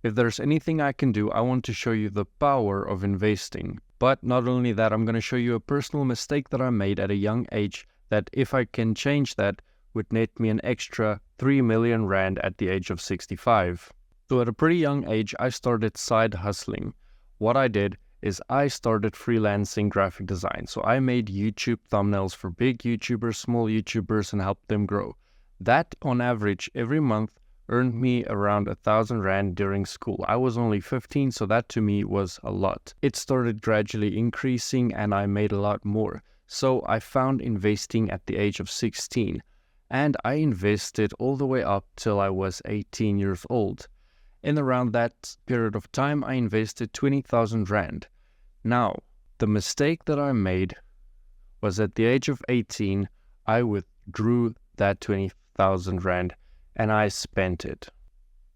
If there's anything I can do, I want to show you the power of investing. But not only that, I'm going to show you a personal mistake that I made at a young age that, if I can change that, would net me an extra 3 million rand at the age of 65. So at a pretty young age, I started side hustling. What I did is I started freelancing graphic design. So I made YouTube thumbnails for big YouTubers, small YouTubers, and helped them grow. That, on average, every month earned me around 1,000 rand during school. I was only 15, so that to me was a lot. It started gradually increasing and I made a lot more. So I found investing at the age of 16, and I invested all the way up till I was 18 years old. In around that period of time, I invested 20,000 rand. Now, the mistake that I made was at the age of 18, I withdrew that 20,000 rand and I spent it.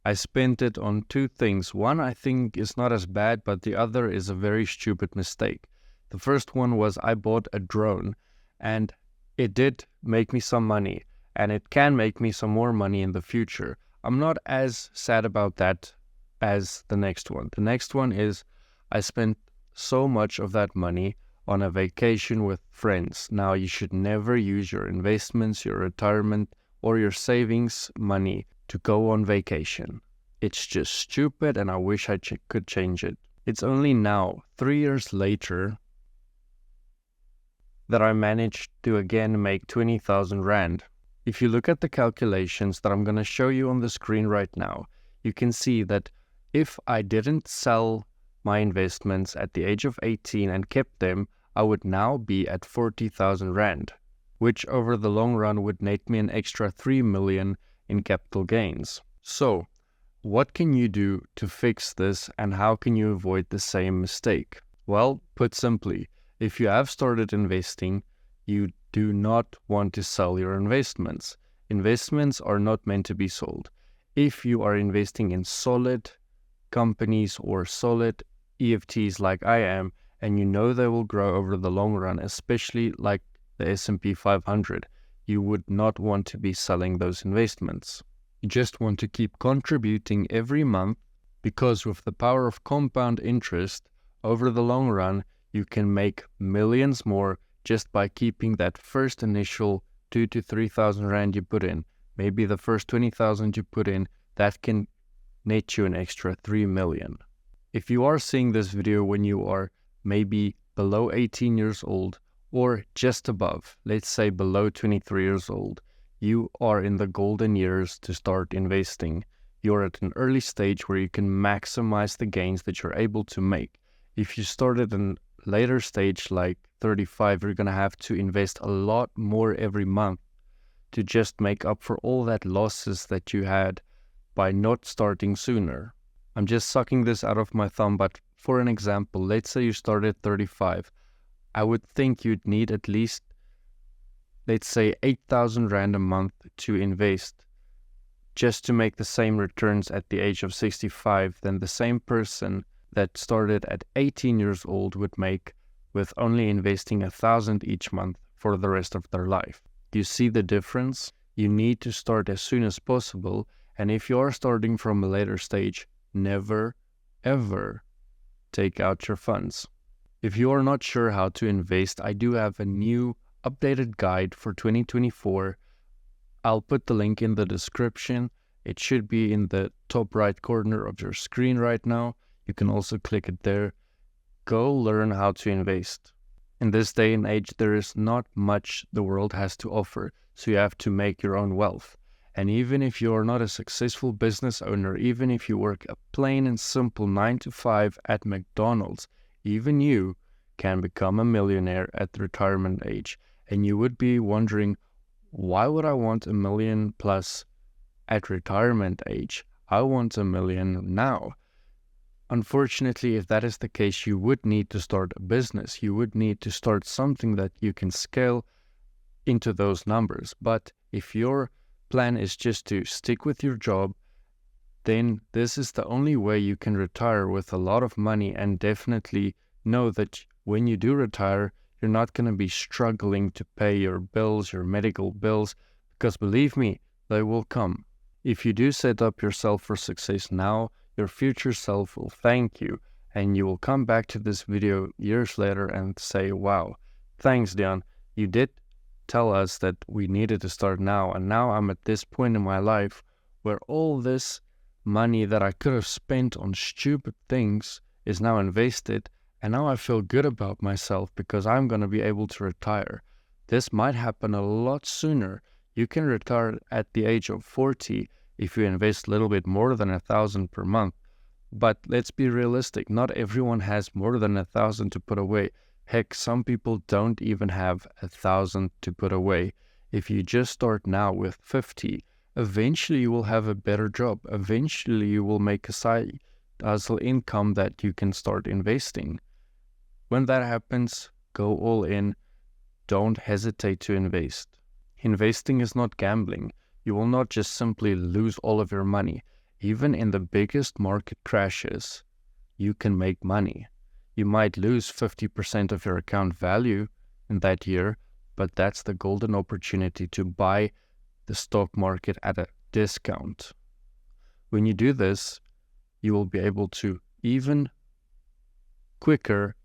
I spent it on two things. One I think is not as bad, but the other is a very stupid mistake. The first one was I bought a drone, and it did make me some money, and it can make me some more money in the future. I'm not as sad about that as the next one. The next one is I spent so much of that money on a vacation with friends. Now, you should never use your investments, your retirement, or your savings money to go on vacation. It's just stupid, and I wish I could change it. It's only now, 3 years later, that I managed to again make 20,000 rand. If you look at the calculations that I'm going to show you on the screen right now, you can see that if I didn't sell my investments at the age of 18 and kept them, I would now be at 40,000 rand, which over the long run would net me an extra 3 million in capital gains. So, what can you do to fix this, and how can you avoid the same mistake? Well, put simply, if you have started investing, you do not want to sell your investments. Investments are not meant to be sold. If you are investing in solid companies or solid EFTs like I am, and you know they will grow over the long run, especially like the S&P 500, you would not want to be selling those investments. You just want to keep contributing every month, because with the power of compound interest, over the long run, you can make millions more just by keeping that first initial 2,000 to 3,000 rand you put in. Maybe the first 20,000 you put in, that can net you an extra 3 million. If you are seeing this video when you are maybe below 18 years old, or just above, let's say below 23 years old, you are in the golden years to start investing. You're at an early stage where you can maximize the gains that you're able to make. If you started in later stage like 35, you're going to have to invest a lot more every month to just make up for all that losses that you had by not starting sooner. I'm just sucking this out of my thumb, but for an example, let's say you started 35. I would think you'd need at least, let's say, 8,000 rand a month to invest just to make the same returns at the age of 65 than the same person that started at 18 years old would make with only investing 1,000 each month for the rest of their life. Do you see the difference? You need to start as soon as possible, and if you are starting from a later stage, never, ever take out your funds. If you are not sure how to invest, I do have a new updated guide for 2024. I'll put the link in the description. It should be in the top right corner of your screen right now. You can also click it there. Go learn how to invest. In this day and age, there is not much the world has to offer, so you have to make your own wealth. And even if you are not a successful business owner, even if you work a plain and simple 9 to 5 at McDonald's, even you can become a millionaire at the retirement age. And you would be wondering, why would I want 1 million plus at retirement age? I want 1 million now. Unfortunately, if that is the case, you would need to start a business. You would need to start something that you can scale into those numbers. But if your plan is just to stick with your job, then this is the only way you can retire with a lot of money, and definitely know that when you do retire, you're not going to be struggling to pay your bills, your medical bills, because believe me, they will come. If you do set up yourself for success now, your future self will thank you, and you will come back to this video years later and say, wow, thanks, Dion. You did tell us that we needed to start now, and now I'm at this point in my life where all this money that I could have spent on stupid things is now invested, and now I feel good about myself because I'm going to be able to retire. This might happen a lot sooner. You can retire at the age of 40 if you invest a little bit more than 1,000 per month. But let's be realistic. Not everyone has more than 1,000 to put away. Heck, some people don't even have 1,000 to put away. If you just start now with 50, eventually you will have a better job. Eventually you will make a side hustle income that you can start investing. When that happens, go all in. Don't hesitate to invest. Investing is not gambling. You will not just simply lose all of your money. Even in the biggest market crashes, you can make money. You might lose 50% of your account value in that year, but that's the golden opportunity to buy the stock market at a discount. When you do this, you will be able to even quicker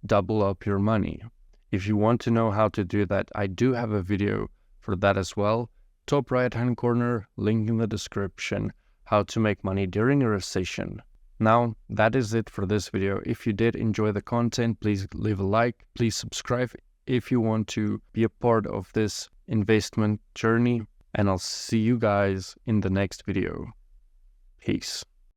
double up your money. If you want to know how to do that, I do have a video for that as well. Top right hand corner, link in the description, how to make money during a recession. Now, that is it for this video. If you did enjoy the content, please leave a like. Please subscribe if you want to be a part of this investment journey. And I'll see you guys in the next video. Peace.